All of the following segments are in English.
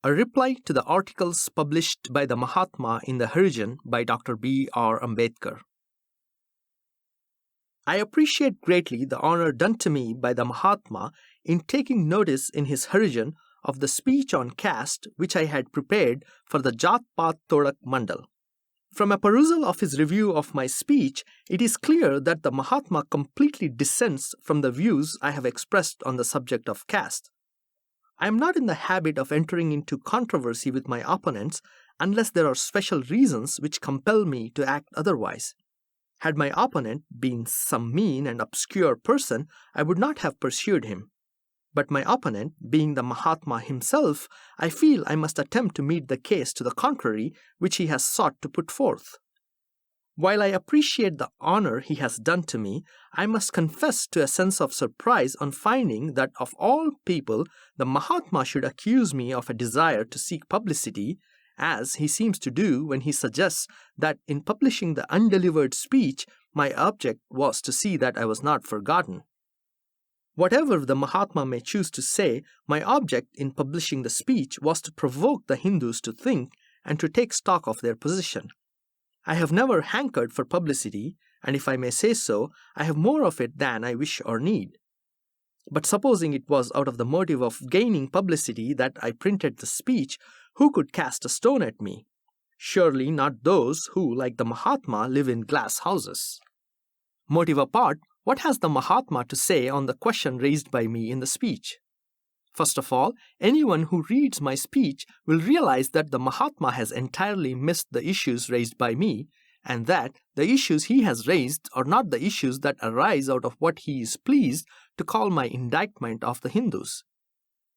A reply to the articles published by the Mahatma in the Harijan by Dr. B.R. Ambedkar. I appreciate greatly the honor done to me by the Mahatma in taking notice in his Harijan of the speech on caste which I had prepared for the Jat Paat Todak Mandal. From a perusal of his review of my speech, it is clear that the Mahatma completely dissents from the views I have expressed on the subject of caste. I am not in the habit of entering into controversy with my opponents unless there are special reasons which compel me to act otherwise. Had my opponent been some mean and obscure person, I would not have pursued him. But my opponent, being the Mahatma himself, I feel I must attempt to meet the case to the contrary which he has sought to put forth. While I appreciate the honor he has done to me, I must confess to a sense of surprise on finding that of all people, the Mahatma should accuse me of a desire to seek publicity, as he seems to do when he suggests that in publishing the undelivered speech, my object was to see that I was not forgotten. Whatever the Mahatma may choose to say, my object in publishing the speech was to provoke the Hindus to think and to take stock of their position. I have never hankered for publicity, and if I may say so, I have more of it than I wish or need. But supposing it was out of the motive of gaining publicity that I printed the speech, who could cast a stone at me? Surely not those who, like the Mahatma, live in glass houses. Motive apart, what has the Mahatma to say on the question raised by me in the speech? First of all, anyone who reads my speech will realize that the Mahatma has entirely missed the issues raised by me, and that the issues he has raised are not the issues that arise out of what he is pleased to call my indictment of the Hindus.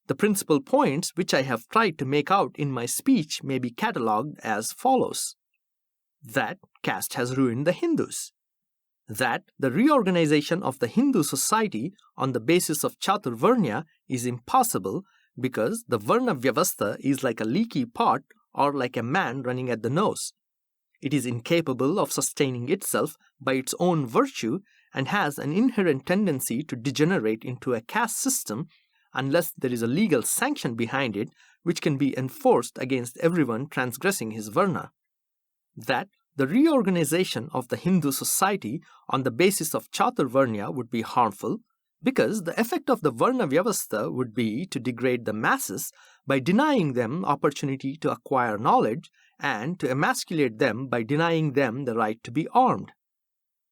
The principal points which I have tried to make out in my speech may be catalogued as follows. That caste has ruined the Hindus. That the reorganization of the Hindu society on the basis of Chaturvarnya is impossible because the Varna Vyavastha is like a leaky pot or like a man running at the nose. It is incapable of sustaining itself by its own virtue and has an inherent tendency to degenerate into a caste system unless there is a legal sanction behind it which can be enforced against everyone transgressing his Varna. That the reorganization of the Hindu society on the basis of Chaturvarnya would be harmful because the effect of the Varna Vyavastha would be to degrade the masses by denying them opportunity to acquire knowledge and to emasculate them by denying them the right to be armed.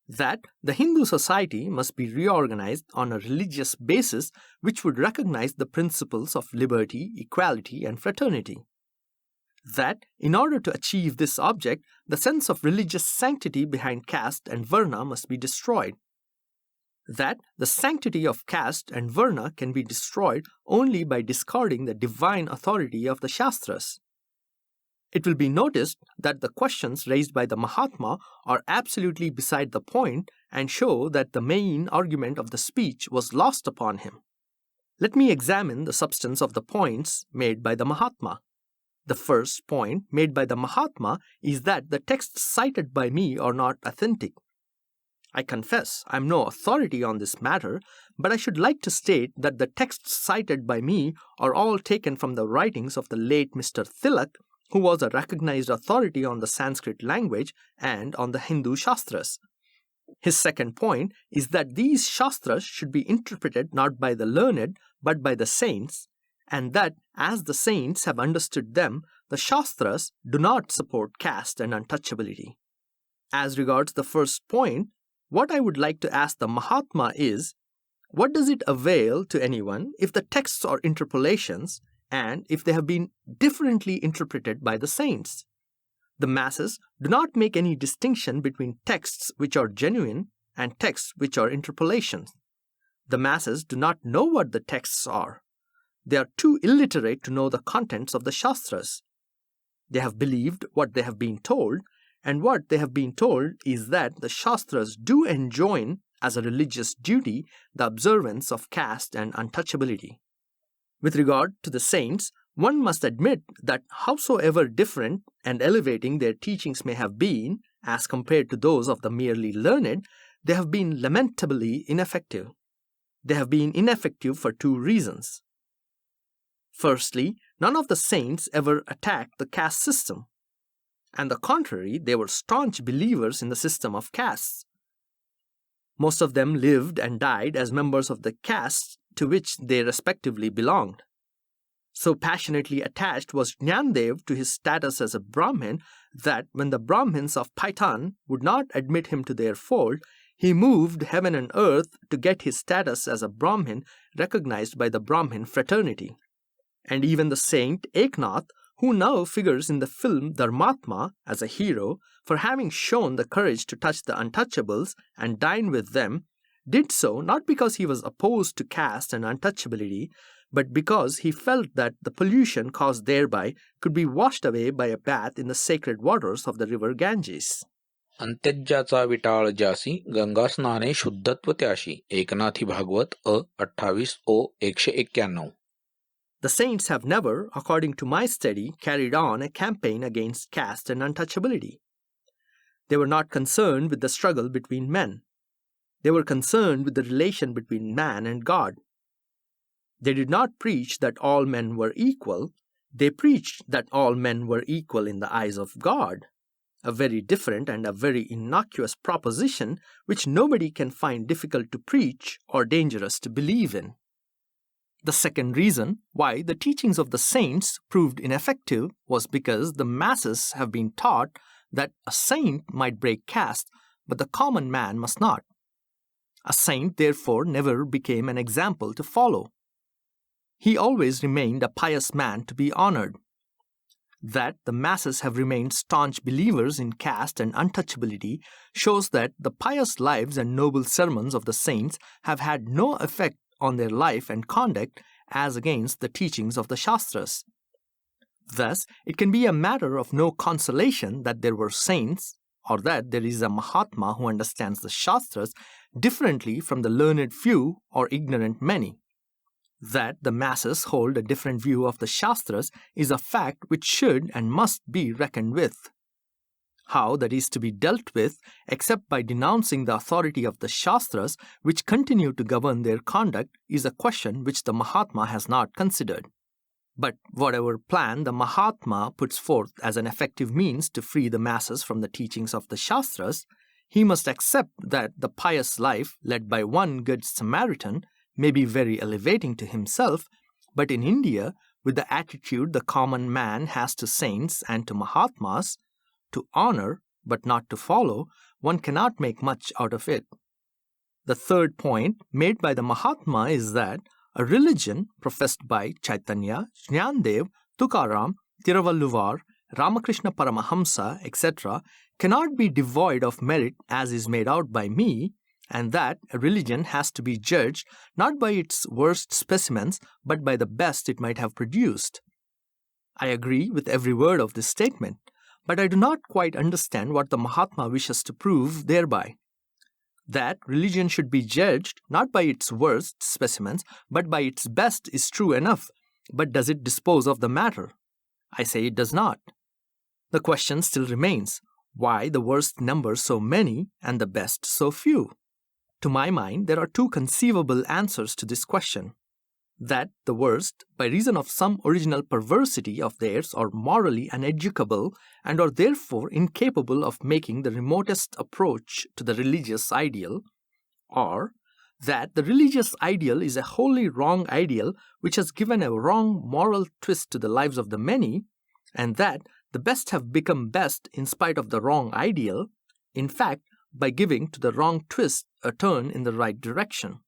That the Hindu society must be reorganized on a religious basis which would recognize the principles of liberty, equality, and fraternity. That, in order to achieve this object, the sense of religious sanctity behind caste and Varna must be destroyed. That the sanctity of caste and Varna can be destroyed only by discarding the divine authority of the Shastras. It will be noticed that the questions raised by the Mahatma are absolutely beside the point and show that the main argument of the speech was lost upon him. Let me examine the substance of the points made by the Mahatma. The first point made by the Mahatma is that the texts cited by me are not authentic. I confess I am no authority on this matter, but I should like to state that the texts cited by me are all taken from the writings of the late Mr. Tilak, who was a recognized authority on the Sanskrit language and on the Hindu Shastras. His second point is that these Shastras should be interpreted not by the learned but by the saints, and that as the saints have understood them, the Shastras do not support caste and untouchability. As regards the first point, what I would like to ask the Mahatma is, what does it avail to anyone if the texts are interpolations and if they have been differently interpreted by the saints? The masses do not make any distinction between texts which are genuine and texts which are interpolations. The masses do not know what the texts are. They are too illiterate to know the contents of the Shastras. They have believed what they have been told, and what they have been told is that the Shastras do enjoin as a religious duty the observance of caste and untouchability. With regard to the saints, one must admit that howsoever different and elevating their teachings may have been, as compared to those of the merely learned, they have been lamentably ineffective. They have been ineffective for two reasons. Firstly, None of the saints ever attacked the caste system. On the contrary, they were staunch believers in the system of castes. Most of them lived and died as members of the castes to which they respectively belonged. So passionately attached was Jnandev to his status as a Brahmin that when the Brahmins of Paitan would not admit him to their fold, he moved heaven and earth to get his status as a Brahmin recognized by the Brahmin fraternity. And even the saint Eknath, who now figures in the film Dharmatma as a hero for having shown the courage to touch the untouchables and dine with them, did so not because he was opposed to caste and untouchability, but because he felt that the pollution caused thereby could be washed away by a bath in the sacred waters of the river Ganges. अंत्यज्याचा विटाळ ज्यासी Ganga स्नाने शुद्धत्व त्याशी एकनाथी भागवत 28 ओ 191. The saints have never, according to my study, carried on a campaign against caste and untouchability. They were not concerned with the struggle between men. They were concerned with the relation between man and God. They did not preach that all men were equal. They preached that all men were equal in the eyes of God. A very different and a very innocuous proposition which nobody can find difficult to preach or dangerous to believe in. The second reason why the teachings of the saints proved ineffective was because the masses have been taught that a saint might break caste, but the common man must not. A saint, therefore, never became an example to follow. He always remained a pious man to be honored. That the masses have remained staunch believers in caste and untouchability shows that the pious lives and noble sermons of the saints have had no effect on their life and conduct as against the teachings of the Shastras. Thus, it can be a matter of no consolation that there were saints, or that there is a Mahatma who understands the Shastras differently from the learned few or ignorant many. That the masses hold a different view of the Shastras is a fact which should and must be reckoned with. How that is to be dealt with, except by denouncing the authority of the Shastras which continue to govern their conduct, is a question which the Mahatma has not considered. But whatever plan the Mahatma puts forth as an effective means to free the masses from the teachings of the Shastras, he must accept that the pious life led by one good Samaritan may be very elevating to himself, but in India, with the attitude the common man has to saints and to Mahatmas, to honor but not to follow, one cannot make much out of it. The third point made by the Mahatma is that a religion professed by Chaitanya, Jnandev, Tukaram, Tiruvalluvar, Ramakrishna Paramahamsa, etc. cannot be devoid of merit as is made out by me, and that a religion has to be judged not by its worst specimens but by the best it might have produced. I agree with every word of this statement, but I do not quite understand what the Mahatma wishes to prove thereby. That religion should be judged not by its worst specimens but by its best is true enough, but does it dispose of the matter? I say it does not. The question still remains, why the worst number so many and the best so few? To my mind, there are two conceivable answers to this question. That the worst, by reason of some original perversity of theirs, are morally uneducable and are therefore incapable of making the remotest approach to the religious ideal, or that the religious ideal is a wholly wrong ideal which has given a wrong moral twist to the lives of the many, and that the best have become best in spite of the wrong ideal, in fact, by giving to the wrong twist a turn in the right direction.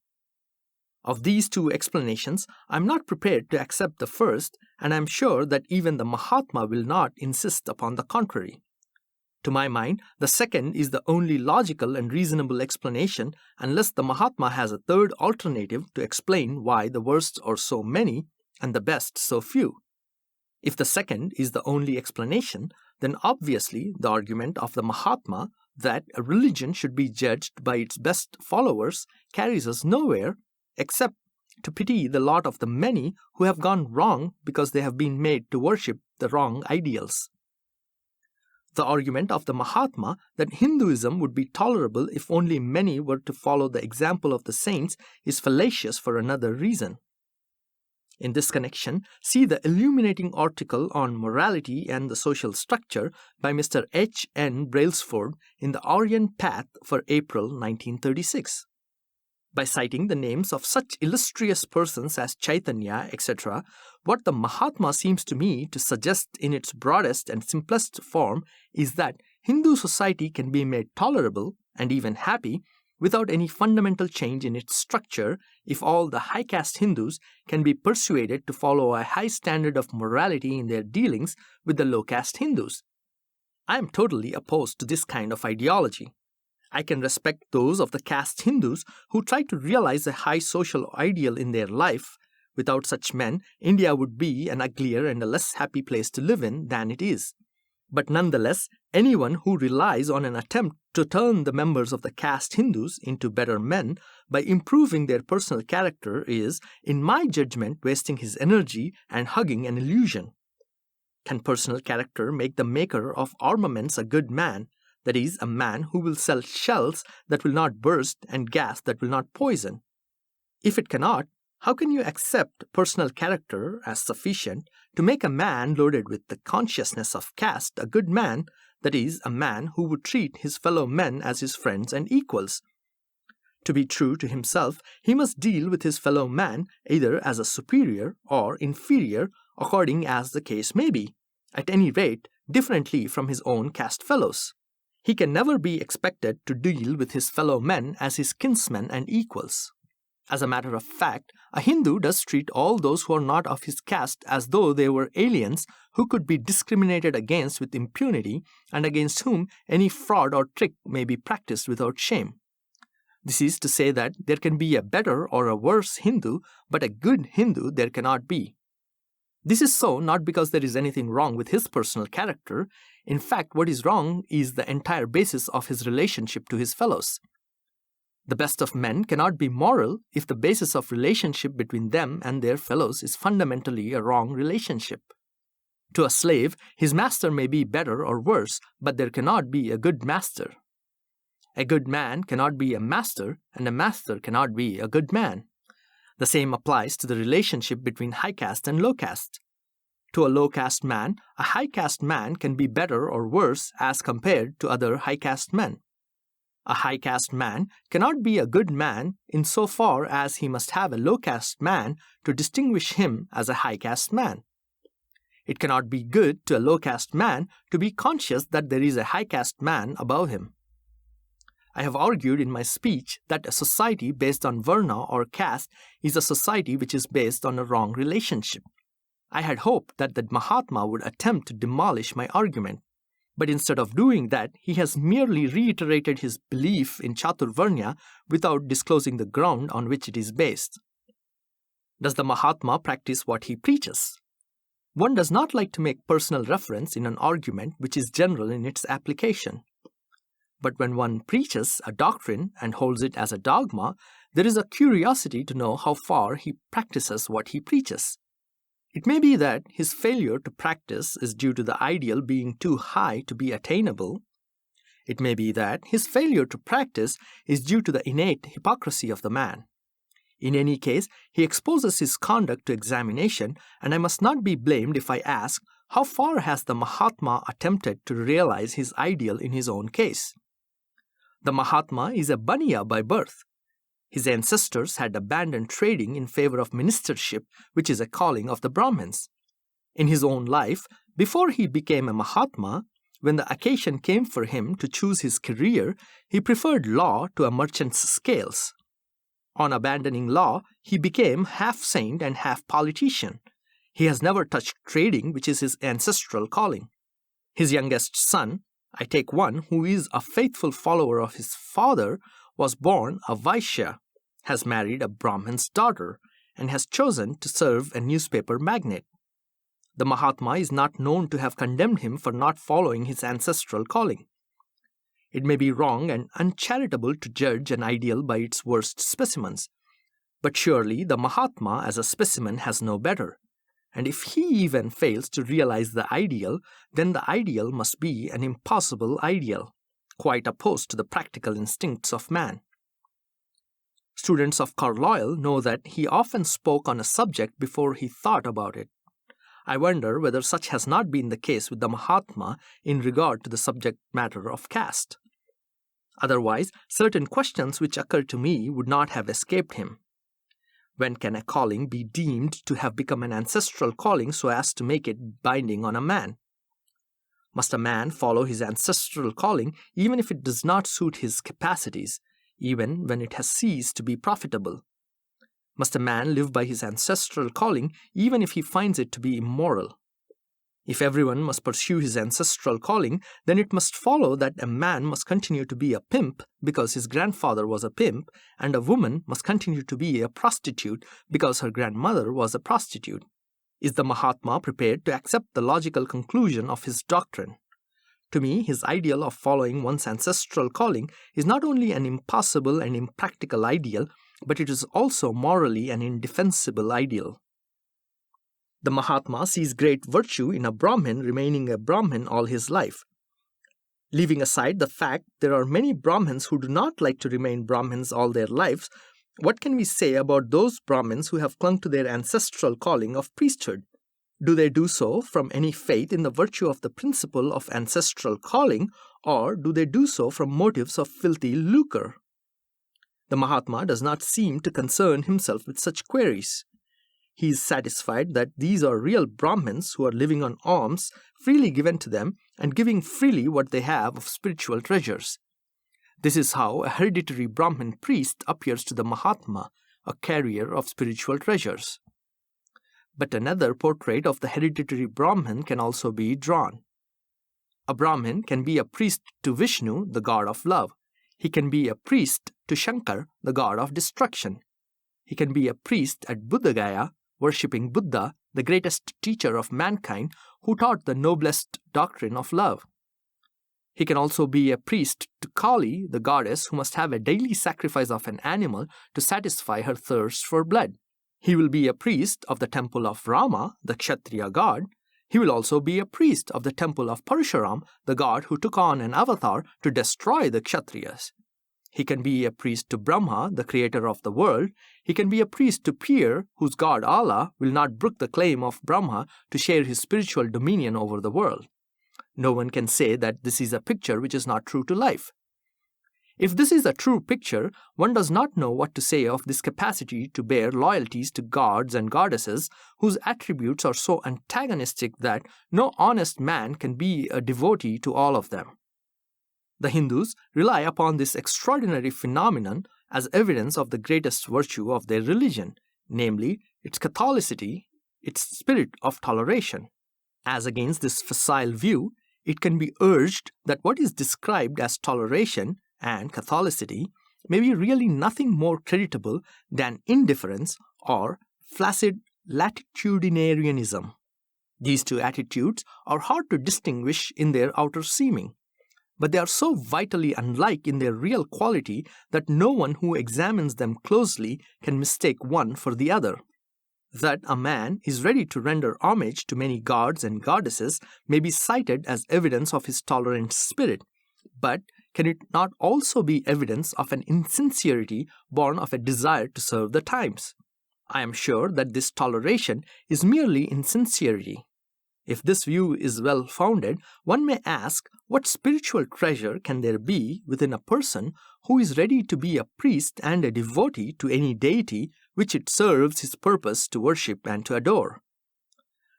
Of these two explanations, I am not prepared to accept the first, and I am sure that even the Mahatma will not insist upon the contrary. To my mind, the second is the only logical and reasonable explanation, unless the Mahatma has a third alternative to explain why the worst are so many and the best so few. If the second is the only explanation, then obviously the argument of the Mahatma that a religion should be judged by its best followers carries us nowhere except to pity the lot of the many who have gone wrong because they have been made to worship the wrong ideals. The argument of the Mahatma that Hinduism would be tolerable if only many were to follow the example of the saints is fallacious for another reason. In this connection, see the illuminating article on morality and the social structure by Mr. H. N. Brailsford in the Orient Path for April 1936. By citing the names of such illustrious persons as Chaitanya, etc., what the Mahatma seems to me to suggest in its broadest and simplest form is that Hindu society can be made tolerable and even happy without any fundamental change in its structure if all the high caste Hindus can be persuaded to follow a high standard of morality in their dealings with the low caste Hindus. I am totally opposed to this kind of ideology. I can respect those of the caste Hindus who try to realize a high social ideal in their life. Without such men, India would be an uglier and a less happy place to live in than it is. But nonetheless, anyone who relies on an attempt to turn the members of the caste Hindus into better men by improving their personal character is, in my judgment, wasting his energy and hugging an illusion. Can personal character make the maker of armaments a good man? That is, a man who will sell shells that will not burst and gas that will not poison? If it cannot, how can you accept personal character as sufficient to make a man loaded with the consciousness of caste a good man, that is, a man who would treat his fellow men as his friends and equals? To be true to himself, he must deal with his fellow man either as a superior or inferior, according as the case may be, at any rate differently from his own caste fellows. He can never be expected to deal with his fellow men as his kinsmen and equals. As a matter of fact, a Hindu does treat all those who are not of his caste as though they were aliens who could be discriminated against with impunity and against whom any fraud or trick may be practiced without shame. This is to say that there can be a better or a worse Hindu, but a good Hindu there cannot be. This is so not because there is anything wrong with his personal character. In fact, what is wrong is the entire basis of his relationship to his fellows. The best of men cannot be moral if the basis of relationship between them and their fellows is fundamentally a wrong relationship. To a slave, his master may be better or worse, but there cannot be a good master. A good man cannot be a master, and a master cannot be a good man. The same applies to the relationship between high caste and low caste. To a low caste man, a high caste man can be better or worse as compared to other high caste men. A high caste man cannot be a good man insofar as he must have a low caste man to distinguish him as a high caste man. It cannot be good to a low caste man to be conscious that there is a high caste man above him. I have argued in my speech that a society based on Varna or caste is a society which is based on a wrong relationship. I had hoped that the Mahatma would attempt to demolish my argument, but instead of doing that, he has merely reiterated his belief in Chaturvarnya without disclosing the ground on which it is based. Does the Mahatma practice what he preaches? One does not like to make personal reference in an argument which is general in its application. But when one preaches a doctrine and holds it as a dogma, there is a curiosity to know how far he practices what he preaches. It may be that his failure to practice is due to the ideal being too high to be attainable. It may be that his failure to practice is due to the innate hypocrisy of the man. In any case, he exposes his conduct to examination, and I must not be blamed if I ask, how far has the Mahatma attempted to realize his ideal in his own case? The Mahatma is a Baniya by birth. His ancestors had abandoned trading in favor of ministership, which is a calling of the Brahmins. In his own life, before he became a Mahatma, when the occasion came for him to choose his career, he preferred law to a merchant's scales. On abandoning law, he became half saint and half politician. He has never touched trading, which is his ancestral calling. His youngest son, I take one who is a faithful follower of his father, was born a Vaishya, has married a Brahmin's daughter, and has chosen to serve a newspaper magnate. The Mahatma is not known to have condemned him for not following his ancestral calling. It may be wrong and uncharitable to judge an ideal by its worst specimens, but surely the Mahatma as a specimen has no better. And if he even fails to realize the ideal, then the ideal must be an impossible ideal, quite opposed to the practical instincts of man. Students of Carlyle know that he often spoke on a subject before he thought about it. I wonder whether such has not been the case with the Mahatma in regard to the subject matter of caste. Otherwise, certain questions which occur to me would not have escaped him. When can a calling be deemed to have become an ancestral calling so as to make it binding on a man? Must a man follow his ancestral calling even if it does not suit his capacities, even when it has ceased to be profitable? Must a man live by his ancestral calling even if he finds it to be immoral? If everyone must pursue his ancestral calling, then it must follow that a man must continue to be a pimp because his grandfather was a pimp, and a woman must continue to be a prostitute because her grandmother was a prostitute. Is the Mahatma prepared to accept the logical conclusion of his doctrine? To me, his ideal of following one's ancestral calling is not only an impossible and impractical ideal, but it is also morally an indefensible ideal. The Mahatma sees great virtue in a Brahmin remaining a Brahmin all his life. Leaving aside the fact there are many Brahmins who do not like to remain Brahmins all their lives, what can we say about those Brahmins who have clung to their ancestral calling of priesthood? Do they do so from any faith in the virtue of the principle of ancestral calling, or do they do so from motives of filthy lucre? The Mahatma does not seem to concern himself with such queries. He is satisfied that these are real Brahmins who are living on alms freely given to them and giving freely what they have of spiritual treasures. This is how a hereditary Brahmin priest appears to the Mahatma, a carrier of spiritual treasures. But another portrait of the hereditary Brahmin can also be drawn. A Brahmin can be a priest to Vishnu, the god of love. He can be a priest to Shankar, the god of destruction. He can be a priest at Buddha Gaya, worshipping Buddha, the greatest teacher of mankind, who taught the noblest doctrine of love. He can also be a priest to Kali, the goddess who must have a daily sacrifice of an animal to satisfy her thirst for blood. He will be a priest of the temple of Rama, the Kshatriya god. He will also be a priest of the temple of Parshuram, the god who took on an avatar to destroy the Kshatriyas. He can be a priest to Brahma, the creator of the world. He can be a priest to Pir, whose god Allah will not brook the claim of Brahma to share his spiritual dominion over the world. No one can say that this is a picture which is not true to life. If this is a true picture, one does not know what to say of this capacity to bear loyalties to gods and goddesses whose attributes are so antagonistic that no honest man can be a devotee to all of them. The Hindus rely upon this extraordinary phenomenon as evidence of the greatest virtue of their religion, namely its Catholicity, its spirit of toleration. As against this facile view, it can be urged that what is described as toleration and Catholicity may be really nothing more creditable than indifference or flaccid latitudinarianism. These two attitudes are hard to distinguish in their outer seeming, but they are so vitally unlike in their real quality that no one who examines them closely can mistake one for the other. That a man is ready to render homage to many gods and goddesses may be cited as evidence of his tolerant spirit, but can it not also be evidence of an insincerity born of a desire to serve the times? I am sure that this toleration is merely insincerity. If this view is well founded, one may ask what spiritual treasure can there be within a person who is ready to be a priest and a devotee to any deity which it serves his purpose to worship and to adore.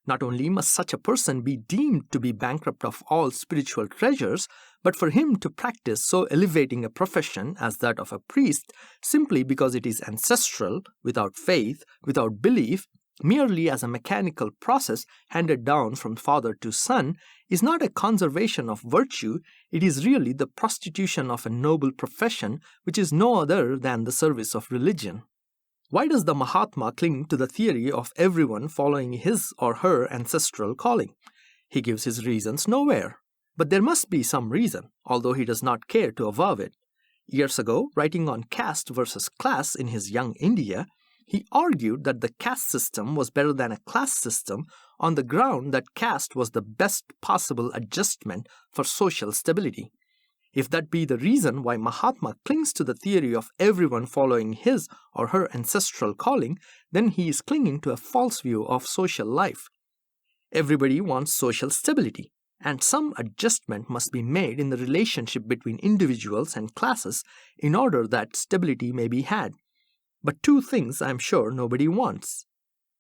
Not only must such a person be deemed to be bankrupt of all spiritual treasures, but for him to practice so elevating a profession as that of a priest simply because it is ancestral, without faith, without belief, merely as a mechanical process handed down from father to son, is not a conservation of virtue, it is really the prostitution of a noble profession which is no other than the service of religion. Why does the Mahatma cling to the theory of everyone following his or her ancestral calling? He gives his reasons nowhere. But there must be some reason, although he does not care to avow it. Years ago, writing on caste versus class in his Young India, he argued that the caste system was better than a class system on the ground that caste was the best possible adjustment for social stability. If that be the reason why Mahatma clings to the theory of everyone following his or her ancestral calling, then he is clinging to a false view of social life. Everybody wants social stability, and some adjustment must be made in the relationship between individuals and classes in order that stability may be had. But two things I am sure nobody wants.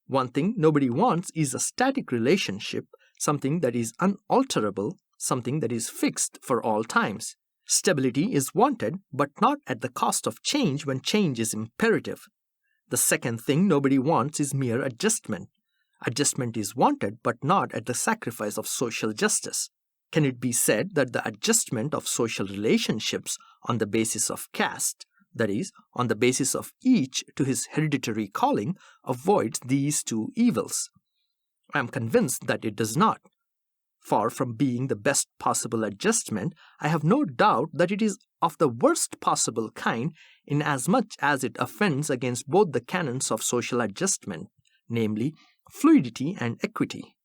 One thing nobody wants is a static relationship, something that is unalterable, something that is fixed for all times. Stability is wanted, but not at the cost of change when change is imperative. The second thing nobody wants is mere adjustment. Adjustment is wanted, but not at the sacrifice of social justice. Can it be said that the adjustment of social relationships on the basis of caste, that is, on the basis of each to his hereditary calling, avoids these two evils? I am convinced that it does not. Far from being the best possible adjustment, I have no doubt that it is of the worst possible kind inasmuch as it offends against both the canons of social adjustment, namely, fluidity and equity.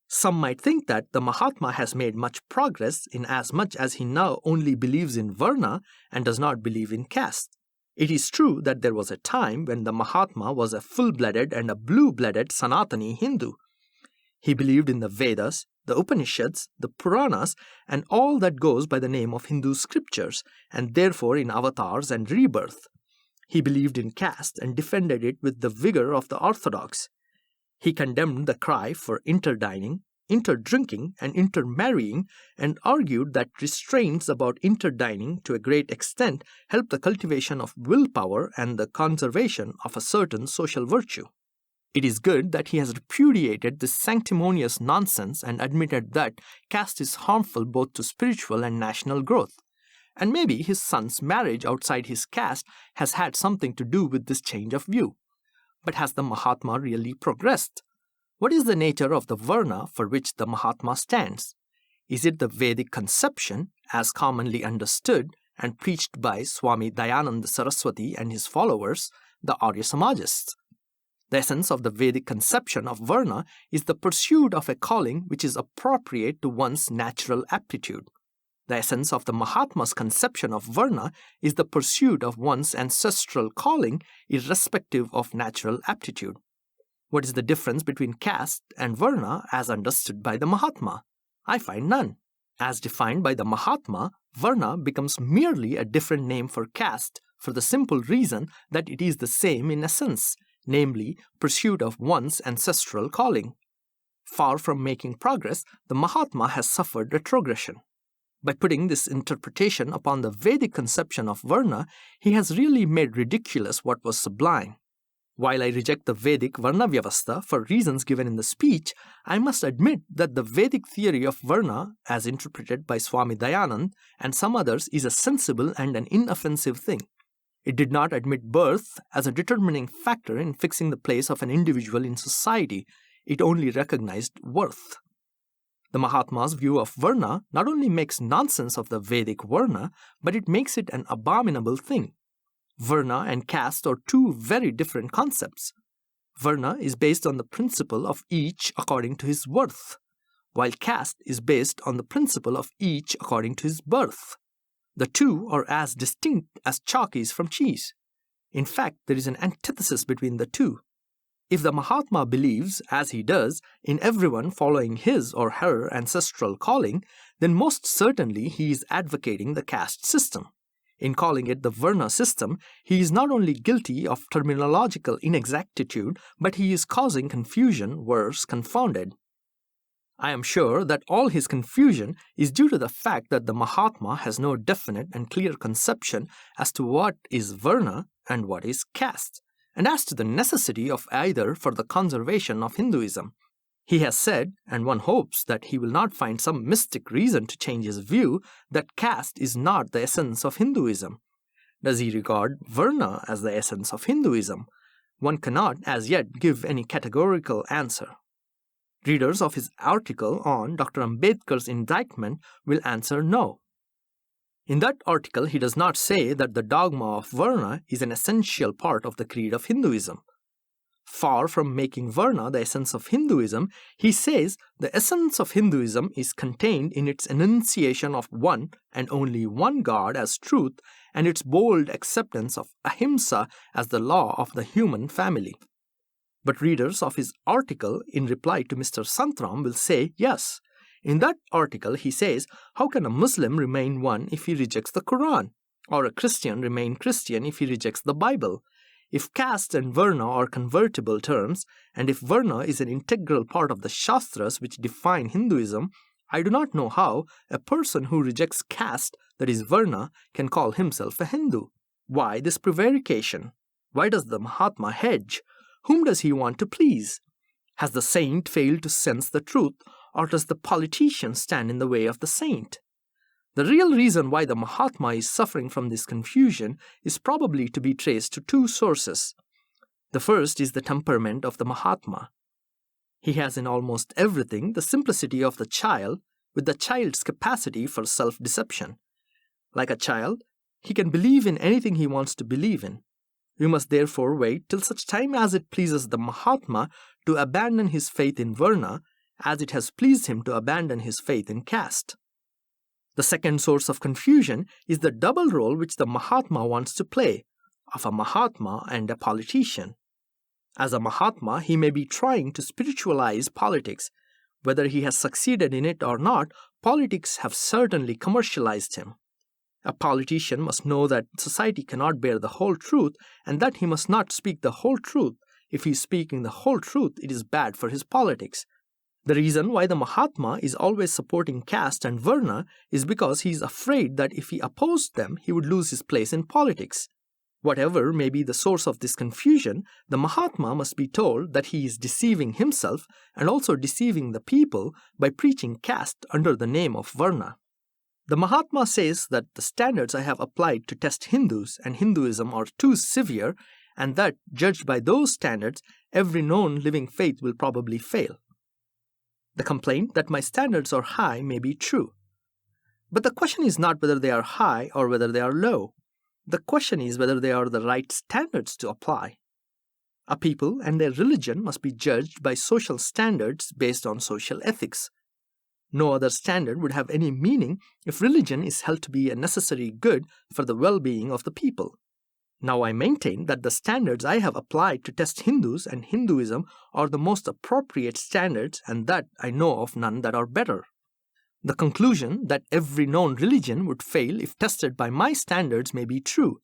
Some might think that the Mahatma has made much progress inasmuch as he now only believes in Varna and does not believe in caste. It is true that there was a time when the Mahatma was a full-blooded and a blue-blooded Sanatani Hindu. He believed in the Vedas, the Upanishads, the Puranas, and all that goes by the name of Hindu scriptures, and therefore in avatars and rebirth. He believed in caste and defended it with the vigor of the orthodox. He condemned the cry for interdining, interdrinking, and intermarrying, and argued that restraints about interdining to a great extent help the cultivation of willpower and the conservation of a certain social virtue. It is good that he has repudiated this sanctimonious nonsense and admitted that caste is harmful both to spiritual and national growth. And maybe his son's marriage outside his caste has had something to do with this change of view. But has the Mahatma really progressed? What is the nature of the Varna for which the Mahatma stands? Is it the Vedic conception, as commonly understood and preached by Swami Dayananda Saraswati and his followers, the Arya Samajists? The essence of the Vedic conception of Varna is the pursuit of a calling which is appropriate to one's natural aptitude. The essence of the Mahatma's conception of Varna is the pursuit of one's ancestral calling irrespective of natural aptitude. What is the difference between caste and Varna as understood by the Mahatma? I find none. As defined by the Mahatma, Varna becomes merely a different name for caste for the simple reason that it is the same in essence, namely, pursuit of one's ancestral calling. Far from making progress, the Mahatma has suffered retrogression. By putting this interpretation upon the Vedic conception of Varna, he has really made ridiculous what was sublime. While I reject the Vedic Varnavyavastha for reasons given in the speech, I must admit that the Vedic theory of Varna, as interpreted by Swami Dayanand and some others, is a sensible and an inoffensive thing. It did not admit birth as a determining factor in fixing the place of an individual in society. It only recognized worth. The Mahatma's view of Varna not only makes nonsense of the Vedic Varna, but it makes it an abominable thing. Varna and caste are two very different concepts. Varna is based on the principle of each according to his worth, while caste is based on the principle of each according to his birth. The two are as distinct as chalk is from cheese. In fact, there is an antithesis between the two. If the Mahatma believes, as he does, in everyone following his or her ancestral calling, then most certainly he is advocating the caste system. In calling it the Varna system, he is not only guilty of terminological inexactitude, but he is causing confusion, worse, confounded. I am sure that all his confusion is due to the fact that the Mahatma has no definite and clear conception as to what is Varna and what is caste, and as to the necessity of either for the conservation of Hinduism. He has said, and one hopes that he will not find some mystic reason to change his view, that caste is not the essence of Hinduism. Does he regard Varna as the essence of Hinduism? One cannot as yet give any categorical answer. Readers of his article on Dr. Ambedkar's indictment will answer no. In that article, he does not say that the dogma of Varna is an essential part of the creed of Hinduism. Far from making Varna the essence of Hinduism, he says the essence of Hinduism is contained in its enunciation of one and only one God as truth and its bold acceptance of ahimsa as the law of the human family. But readers of his article in reply to Mr. Santram will say yes. In that article, he says, how can a Muslim remain one if he rejects the Quran? Or a Christian remain Christian if he rejects the Bible? If caste and Varna are convertible terms, and if Varna is an integral part of the Shastras which define Hinduism, I do not know how a person who rejects caste, that is Varna, can call himself a Hindu. Why this prevarication? Why does the Mahatma hedge? Whom does he want to please? Has the saint failed to sense the truth, or does the politician stand in the way of the saint? The real reason why the Mahatma is suffering from this confusion is probably to be traced to two sources. The first is the temperament of the Mahatma. He has in almost everything the simplicity of the child, with the child's capacity for self-deception. Like a child, he can believe in anything he wants to believe in. We must therefore wait till such time as it pleases the Mahatma to abandon his faith in Varna, as it has pleased him to abandon his faith in caste. The second source of confusion is the double role which the Mahatma wants to play, of a Mahatma and a politician. As a Mahatma, he may be trying to spiritualize politics. Whether he has succeeded in it or not, politics have certainly commercialized him. A politician must know that society cannot bear the whole truth and that he must not speak the whole truth. If he is speaking the whole truth, it is bad for his politics. The reason why the Mahatma is always supporting caste and Varna is because he is afraid that if he opposed them, he would lose his place in politics. Whatever may be the source of this confusion, the Mahatma must be told that he is deceiving himself and also deceiving the people by preaching caste under the name of Varna. The Mahatma says that the standards I have applied to test Hindus and Hinduism are too severe, and that, judged by those standards, every known living faith will probably fail. The complaint that my standards are high may be true. But the question is not whether they are high or whether they are low. The question is whether they are the right standards to apply. A people and their religion must be judged by social standards based on social ethics. No other standard would have any meaning if religion is held to be a necessary good for the well-being of the people. Now I maintain that the standards I have applied to test Hindus and Hinduism are the most appropriate standards and that I know of none that are better. The conclusion that every known religion would fail if tested by my standards may be true,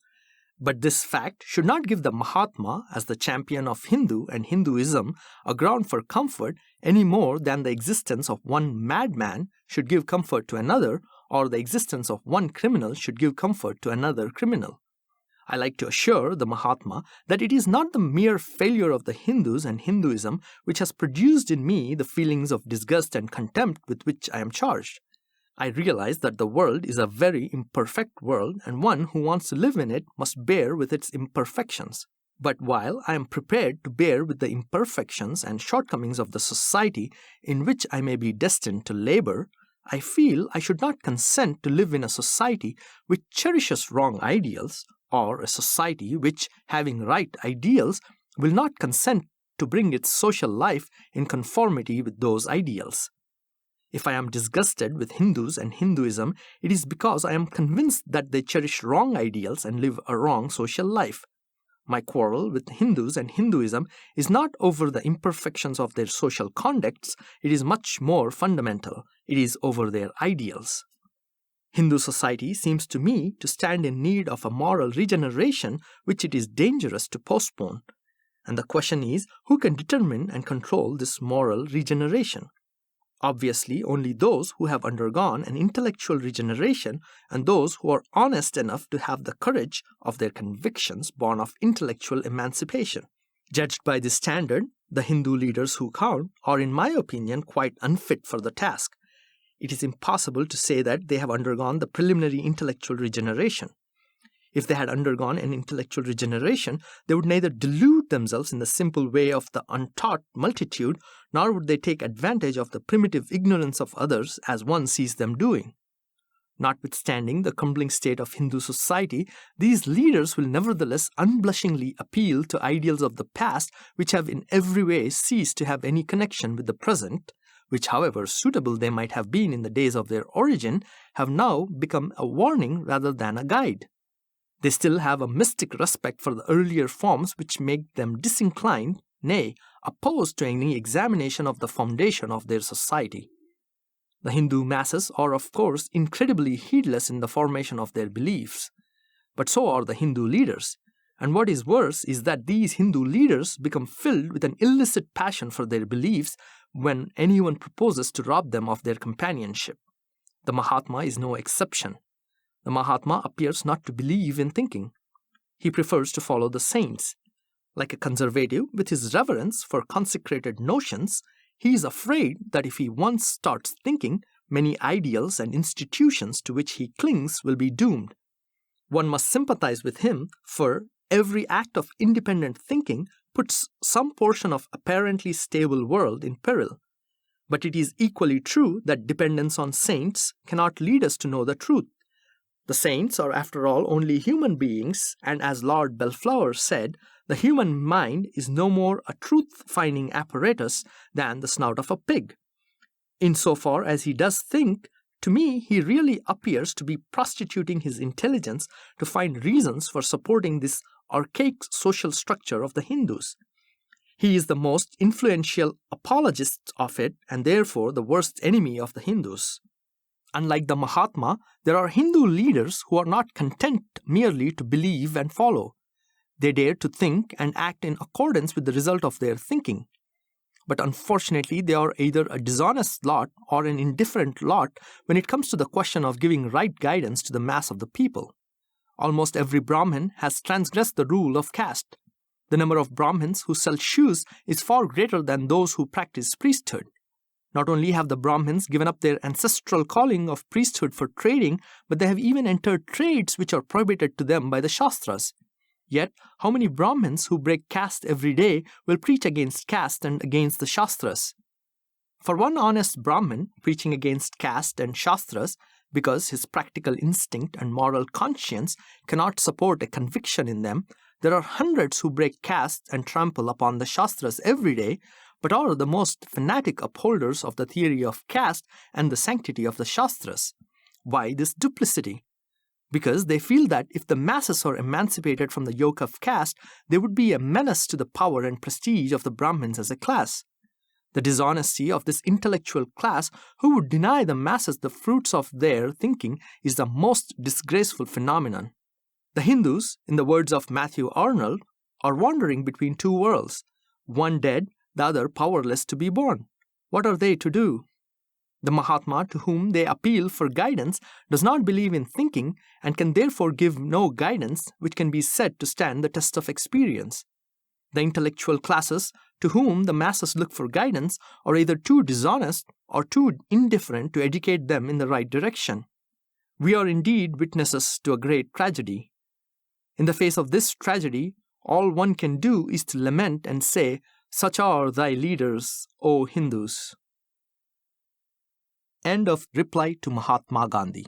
but this fact should not give the Mahatma, as the champion of Hindu and Hinduism, a ground for comfort any more than the existence of one madman should give comfort to another, or the existence of one criminal should give comfort to another criminal. I like to assure the Mahatma that it is not the mere failure of the Hindus and Hinduism which has produced in me the feelings of disgust and contempt with which I am charged. I realize that the world is a very imperfect world, and one who wants to live in it must bear with its imperfections. But while I am prepared to bear with the imperfections and shortcomings of the society in which I may be destined to labor, I feel I should not consent to live in a society which cherishes wrong ideals, or a society which, having right ideals, will not consent to bring its social life in conformity with those ideals. If I am disgusted with Hindus and Hinduism, it is because I am convinced that they cherish wrong ideals and live a wrong social life. My quarrel with Hindus and Hinduism is not over the imperfections of their social conducts, it is much more fundamental. It is over their ideals. Hindu society seems to me to stand in need of a moral regeneration which it is dangerous to postpone. And the question is, who can determine and control this moral regeneration? Obviously, only those who have undergone an intellectual regeneration and those who are honest enough to have the courage of their convictions born of intellectual emancipation. Judged by this standard, the Hindu leaders who count are, in my opinion, quite unfit for the task. It is impossible to say that they have undergone the preliminary intellectual regeneration. If they had undergone an intellectual regeneration, they would neither delude themselves in the simple way of the untaught multitude, nor would they take advantage of the primitive ignorance of others as one sees them doing. Notwithstanding the crumbling state of Hindu society, these leaders will nevertheless unblushingly appeal to ideals of the past which have in every way ceased to have any connection with the present, which, however suitable they might have been in the days of their origin, have now become a warning rather than a guide. They still have a mystic respect for the earlier forms which make them disinclined, nay, opposed to any examination of the foundation of their society. The Hindu masses are, of course, incredibly heedless in the formation of their beliefs, but so are the Hindu leaders. And what is worse is that these Hindu leaders become filled with an illicit passion for their beliefs when anyone proposes to rob them of their companionship. The Mahatma is no exception. The Mahatma appears not to believe in thinking. He prefers to follow the saints. Like a conservative with his reverence for consecrated notions, he is afraid that if he once starts thinking, many ideals and institutions to which he clings will be doomed. One must sympathize with him, for every act of independent thinking puts some portion of apparently stable world in peril. But it is equally true that dependence on saints cannot lead us to know the truth. The saints are, after all, only human beings, and as Lord Bellflower said, the human mind is no more a truth-finding apparatus than the snout of a pig. Insofar as he does think, to me he really appears to be prostituting his intelligence to find reasons for supporting this archaic social structure of the Hindus. He is the most influential apologist of it, and therefore the worst enemy of the Hindus. Unlike the Mahatma, there are Hindu leaders who are not content merely to believe and follow. They dare to think and act in accordance with the result of their thinking. But unfortunately, they are either a dishonest lot or an indifferent lot when it comes to the question of giving right guidance to the mass of the people. Almost every Brahmin has transgressed the rule of caste. The number of Brahmins who sell shoes is far greater than those who practice priesthood. Not only have the Brahmins given up their ancestral calling of priesthood for trading, but they have even entered trades which are prohibited to them by the Shastras. Yet, how many Brahmins who break caste every day will preach against caste and against the Shastras? For one honest Brahmin preaching against caste and Shastras, because his practical instinct and moral conscience cannot support a conviction in them, there are hundreds who break caste and trample upon the Shastras every day, but are the most fanatic upholders of the theory of caste and the sanctity of the Shastras. Why this duplicity? Because they feel that if the masses are emancipated from the yoke of caste, they would be a menace to the power and prestige of the Brahmins as a class. The dishonesty of this intellectual class, who would deny the masses the fruits of their thinking, is the most disgraceful phenomenon. The Hindus, in the words of Matthew Arnold, are wandering between two worlds, one dead, the other powerless to be born. What are they to do? The Mahatma, to whom they appeal for guidance, does not believe in thinking and can therefore give no guidance which can be said to stand the test of experience. The intellectual classes, to whom the masses look for guidance, are either too dishonest or too indifferent to educate them in the right direction. We are indeed witnesses to a great tragedy. In the face of this tragedy, all one can do is to lament and say, "Such are thy leaders, O Hindus." End of reply to Mahatma Gandhi.